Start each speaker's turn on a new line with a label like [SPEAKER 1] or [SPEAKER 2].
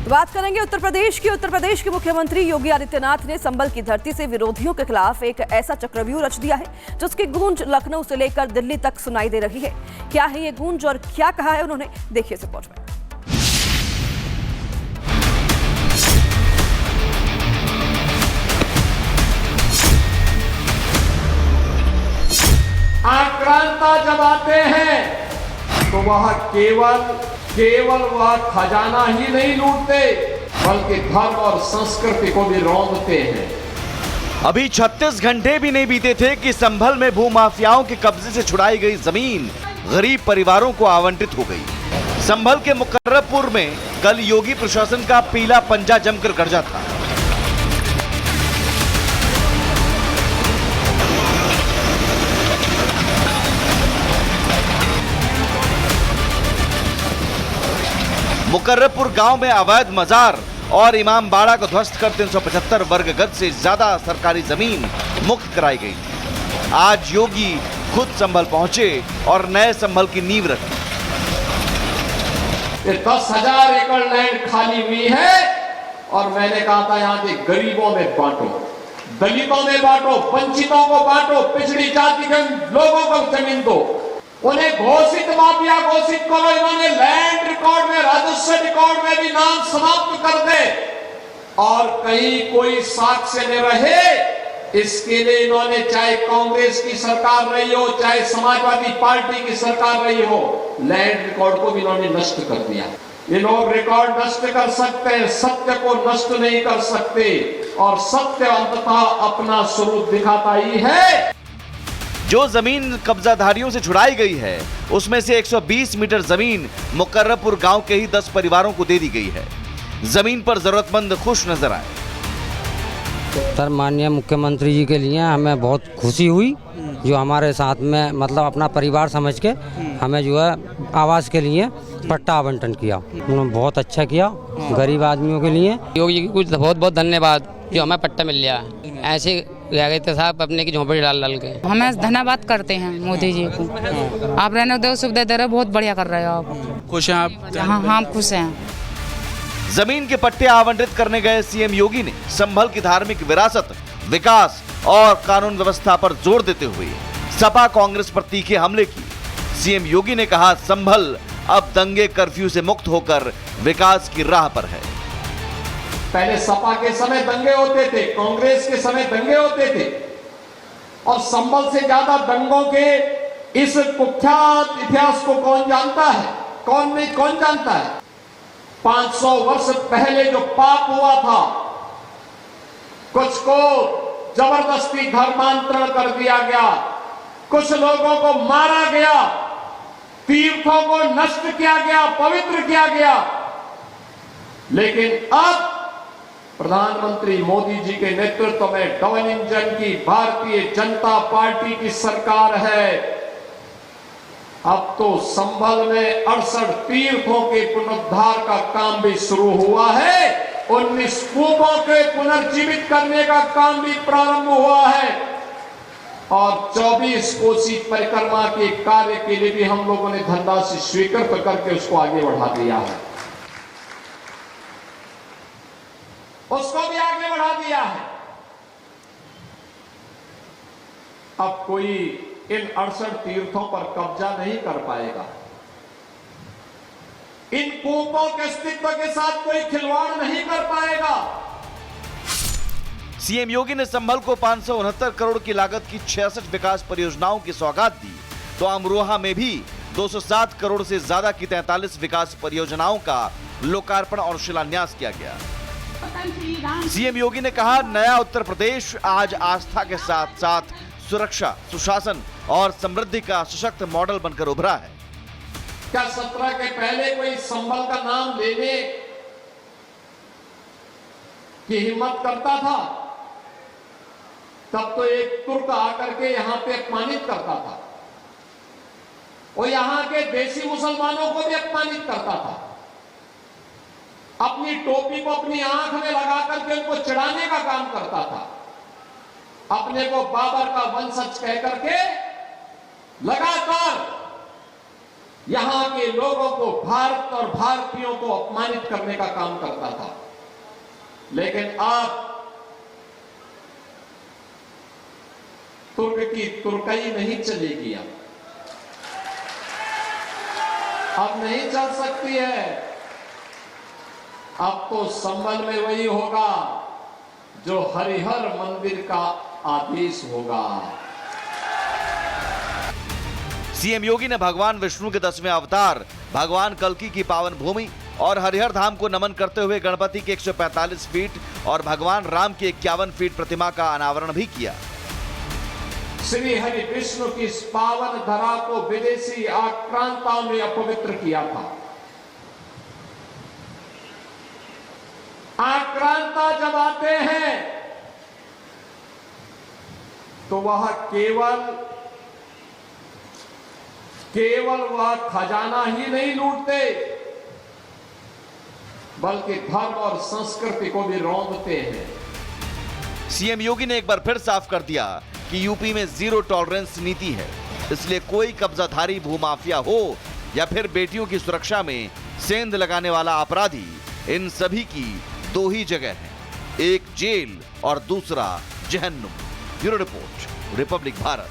[SPEAKER 1] तो बात करेंगे उत्तर प्रदेश की। उत्तर प्रदेश के मुख्यमंत्री योगी आदित्यनाथ ने संभल की धरती से विरोधियों के खिलाफ एक ऐसा चक्रव्यूह रच दिया है जिसकी गूंज लखनऊ से लेकर दिल्ली तक सुनाई दे रही है। क्या है ये गूंज और क्या कहा है उन्होंने, देखिए इस रिपोर्ट में।
[SPEAKER 2] आक्रांता जब आते हैं तो वह केवल वह खजाना ही नहीं लूटते बल्कि धर्म और संस्कृति को भी रौंदते हैं।
[SPEAKER 3] अभी 36 घंटे भी नहीं बीते थे कि संभल में भूमाफियाओं के कब्जे से छुड़ाई गई जमीन गरीब परिवारों को आवंटित हो गई। संभल के मुकर्रबपुर में कल योगी प्रशासन का पीला पंजा जमकर गरजा था। मुकर्रबपुर गांव में अवैध मजार और इमामबाड़ा को ध्वस्त कर 375 वर्ग गज से ज्यादा सरकारी जमीन मुक्त कराई गई। आज योगी खुद संभल पहुंचे और नए संभल की नींव रखी।
[SPEAKER 2] 10,000 एकड़ लैंड खाली हुई है और मैंने कहा था यहाँ के गरीबों में बांटो, दलितों में बांटो, वंचितों को बांटो, पिछड़ी जाति के लोगों को जमीन दो, उन्हें घोषित माफिया घोषित करो। इन्होंने लैंड रिकॉर्ड में, राजस्व रिकॉर्ड में भी नाम समाप्त कर दे और कहीं कोई साक्ष्य न रहे। इसके लिए इन्होंने चाहे कांग्रेस की सरकार रही हो, चाहे समाजवादी पार्टी की सरकार रही हो, लैंड रिकॉर्ड को भी इन्होंने नष्ट कर दिया। ये लोग रिकॉर्ड नष्ट कर सकते हैं, सत्य को नष्ट नहीं कर सकते और सत्य अंततः अपना स्वरूप दिखाता ही है।
[SPEAKER 3] जो जमीन कब्जाधारियों से छुड़ाई गई है उसमें से 120 मीटर जमीन मुकर्रबपुर गांव के ही 10 परिवारों को दे दी गई है। जमीन पर जरूरतमंद खुश नजर आए।
[SPEAKER 4] सर, माननीय मुख्यमंत्री जी के लिए हमें बहुत खुशी हुई जो हमारे साथ में मतलब अपना परिवार समझ के हमें जो है आवास के लिए पट्टा आवंटन किया। उन्होंने बहुत अच्छा किया गरीब आदमियों के लिए।
[SPEAKER 5] योगी जी को बहुत बहुत धन्यवाद जो हमें पट्टा मिल गया। ऐसे गए थे साहब अपने की झोंपड़ी डाल के।
[SPEAKER 6] हमें धन्यवाद करते हैं मोदी जी को। आप रहने दो, सुविधा दे रहे, बहुत बढ़िया कर रहे हो आप।
[SPEAKER 5] खुश हैं आप?
[SPEAKER 6] हाँ, हम खुश हैं।
[SPEAKER 3] जमीन के पट्टे आवंटित करने गए सीएम योगी ने संभल की धार्मिक विरासत, विकास और कानून व्यवस्था पर जोर देते हुए सपा कांग्रेस पर तीखे हमले की। सीएम योगी ने कहा, संभल अब दंगे कर्फ्यू से मुक्त होकर विकास की राह पर है।
[SPEAKER 2] पहले सपा के समय दंगे होते थे, कांग्रेस के समय दंगे होते थे और संभल से ज्यादा दंगों के इस कुख्यात इतिहास को कौन जानता है, कौन नहीं, कौन जानता है। 500 वर्ष पहले जो पाप हुआ था, कुछ को जबरदस्ती धर्मांतरण कर दिया गया, कुछ लोगों को मारा गया, तीर्थों को नष्ट किया गया, पवित्र किया गया। लेकिन अब प्रधानमंत्री मोदी जी के नेतृत्व में डबल इंजन की भारतीय जनता पार्टी की सरकार है। अब तो संभल में 68 तीर्थों के पुनरुद्धार का काम भी शुरू हुआ है। 19 कूपों के पुनर्जीवित करने का काम भी प्रारंभ हुआ है और 24 कोसी परिक्रमा के कार्य के लिए भी हम लोगों ने धनराशि स्वीकृत करके उसको आगे बढ़ा दिया है, उसको भी आगे बढ़ा दिया है। अब कोई इन 68 तीर्थों पर कब्जा नहीं कर पाएगा। इन कूपों के अस्तित्व के साथ कोई खिलवाड़ नहीं कर पाएगा।
[SPEAKER 3] सीएम योगी ने संभल को 569 करोड़ की लागत की 66 विकास परियोजनाओं की सौगात दी तो अमरोहा में भी 207 करोड़ से ज्यादा की 43 विकास परियोजनाओं का लोकार्पण और शिलान्यास किया गया। सीएम योगी ने कहा, नया उत्तर प्रदेश आज आस्था के साथ साथ सुरक्षा, सुशासन और समृद्धि का सशक्त मॉडल बनकर उभरा है।
[SPEAKER 2] क्या 17 के पहले कोई संभल का नाम लेने की हिम्मत करता था? तब तो एक तुर्क आकर के यहां पे अपमानित करता था और यहां के देसी मुसलमानों को भी अपमानित करता था। अपनी टोपी को अपनी आंख में लगा करके उनको चिढ़ाने का काम करता था। अपने को बाबर का वंशज कह करके लगातार यहां के लोगों को, भारत और भारतीयों को अपमानित करने का काम करता था। लेकिन अब तुर्क की तुर्कई नहीं चलेगी। अब नहीं चल सकती है। अब तो संबल में वही होगा जो हरिहर मंदिर का आदेश होगा।
[SPEAKER 3] सीएम योगी ने भगवान विष्णु के 10वें अवतार भगवान कल्कि की पावन भूमि और हरिहर धाम को नमन करते हुए गणपति के 145 फीट और भगवान राम की 51 फीट प्रतिमा का अनावरण भी किया।
[SPEAKER 2] श्री हरि विष्णु की इस पावन धरा को विदेशी आक्रांताओं ने अपवित्र किया था। आक्रांता जब आते हैं तो वह केवल वह खजाना ही नहीं लूटते, बल्कि धर्म और संस्कृति को भी रौंदते हैं।
[SPEAKER 3] सीएम योगी ने एक बार फिर साफ कर दिया कि यूपी में जीरो टॉलरेंस नीति है, इसलिए कोई कब्जाधारी भूमाफिया हो या फिर बेटियों की सुरक्षा में सेंध लगाने वाला अपराधी, इन सभी की दो ही जगह है, एक जेल और दूसरा जहन्नुम। Bureau report, Republic Bharat.